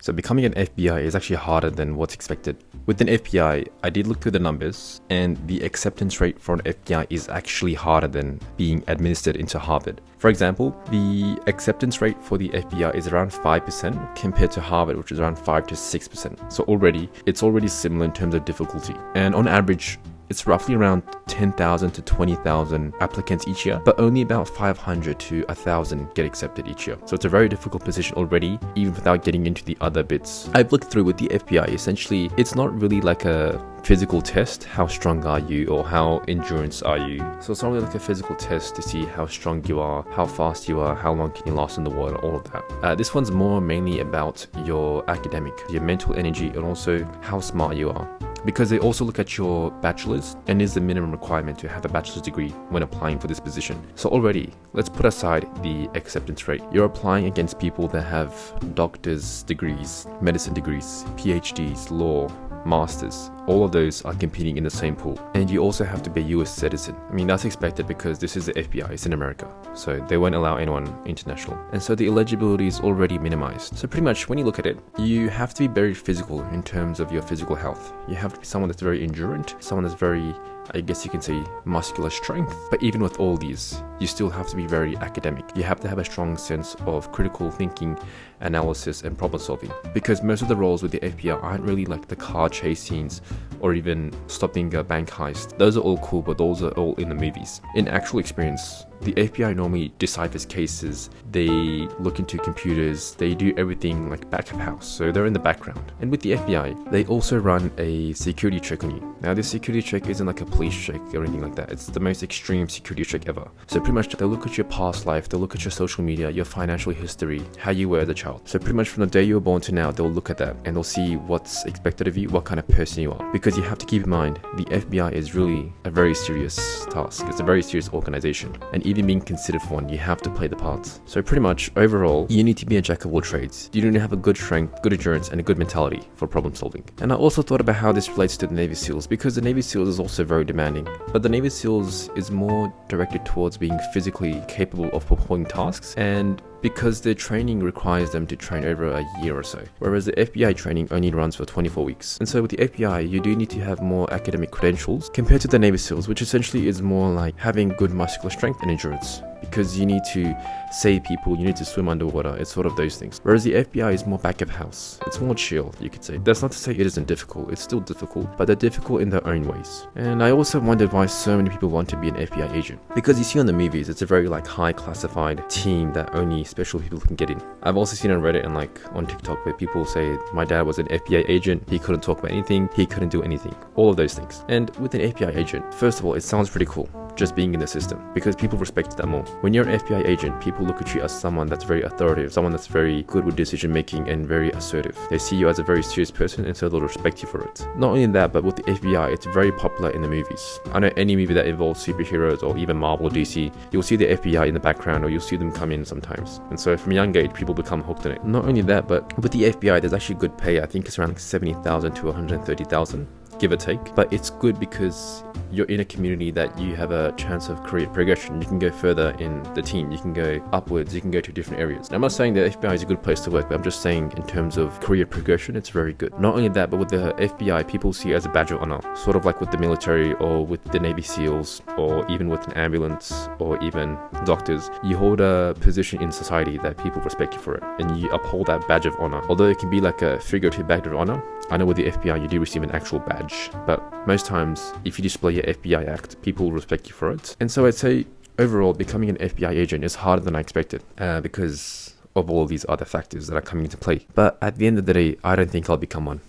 So becoming an FBI is actually harder than what's expected. With an FBI, I did look through the numbers, and the acceptance rate for an FBI is actually harder than being administered into Harvard. For example, the acceptance rate for the FBI is around 5% compared to Harvard, which is around 5 to 6%. So it's already similar in terms of difficulty. And on average, it's roughly around 10,000 to 20,000 applicants each year, but only about 500 to 1,000 get accepted each year. So it's a very difficult position already, even without getting into the other bits. I've looked through with the FBI. Essentially, it's not really like a physical test, how strong are you, or how endurance are you. So it's not really like a physical test to see how strong you are, how fast you are, how long can you last in the water, all of that. This one's more mainly about your academic, your mental energy, and also how smart you are. Because they also look at your bachelor's, and is the minimum requirement to have a bachelor's degree when applying for this position. So already, let's put aside the acceptance rate. You're applying against people that have doctor's degrees, medicine degrees, PhDs, law, masters. All of those are competing in the same pool. And you also have to be a US citizen. I mean, that's expected because this is the FBI, it's in America. So they won't allow anyone international. And so the eligibility is already minimized. So pretty much when you look at it, you have to be very physical in terms of your physical health. You have to be someone that's very endurant, someone that's very, I guess you can say, muscular strength. But even with all these, you still have to be very academic. You have to have a strong sense of critical thinking, analysis, and problem solving. Because most of the roles with the FBI aren't really like the car chase scenes or even stopping a bank heist. Those are all cool, but those are all in the movies. In actual experience, the FBI normally deciphers cases, they look into computers, they do everything like back of house, so they're in the background. And with the FBI, they also run a security check on you. Now this security check isn't like a police check or anything like that, it's the most extreme security check ever. So pretty much they'll look at your past life, they'll look at your social media, your financial history, how you were as a child. So pretty much from the day you were born to now, they'll look at that and they'll see what's expected of you, what kind of person you are. Because you have to keep in mind, the FBI is really a very serious task, it's a very serious organization. And even being considered for one, you have to play the parts. So pretty much overall, you need to be a jack of all trades. You need to have a good strength, good endurance, and a good mentality for problem solving. And I also thought about how this relates to the Navy SEALs, because the Navy SEALs is also very demanding. But the Navy SEALs is more directed towards being physically capable of performing tasks, and because their training requires them to train over a year or so, whereas the FBI training only runs for 24 weeks. And so with the FBI, you do need to have more academic credentials compared to the Navy SEALs, which essentially is more like having good muscular strength and endurance. Because you need to save people, you need to swim underwater, it's sort of those things. Whereas the FBI is more back of house, it's more chill, you could say. That's not to say it isn't difficult, it's still difficult, but they're difficult in their own ways. And I also wondered why so many people want to be an FBI agent. Because you see on the movies, it's a very like high classified team that only special people can get in. I've also seen on Reddit and like on TikTok where people say, my dad was an FBI agent, he couldn't talk about anything, he couldn't do anything. All of those things. And with an FBI agent, first of all, it sounds pretty cool, just being in the system, because people respect that more. When you're an FBI agent, people look at you as someone that's very authoritative, someone that's very good with decision making and very assertive. They see you as a very serious person, and so they'll respect you for it. Not only that, but with the FBI, it's very popular in the movies. I know any movie that involves superheroes or even Marvel, DC, you'll see the FBI in the background or you'll see them come in sometimes. And so from a young age, people become hooked on it. Not only that, but with the FBI, there's actually good pay. I think it's around like 70,000 to 130,000. Give or take, but it's good because you're in a community that you have a chance of career progression. You can go further in the team, you can go upwards, you can go to different areas. And I'm not saying that FBI is a good place to work, but I'm just saying in terms of career progression, it's very good. Not only that, but with the FBI, people see it as a badge of honor, sort of like with the military or with the Navy SEALs or even with an ambulance or even doctors. You hold a position in society that people respect you for it, and you uphold that badge of honor. Although it can be like a figurative badge of honor, I know with the FBI you do receive an actual badge, but most times if you display your FBI act, people will respect you for it. And so I'd say overall becoming an FBI agent is harder than I expected because of all these other factors that are coming into play. But at the end of the day, I don't think I'll become one.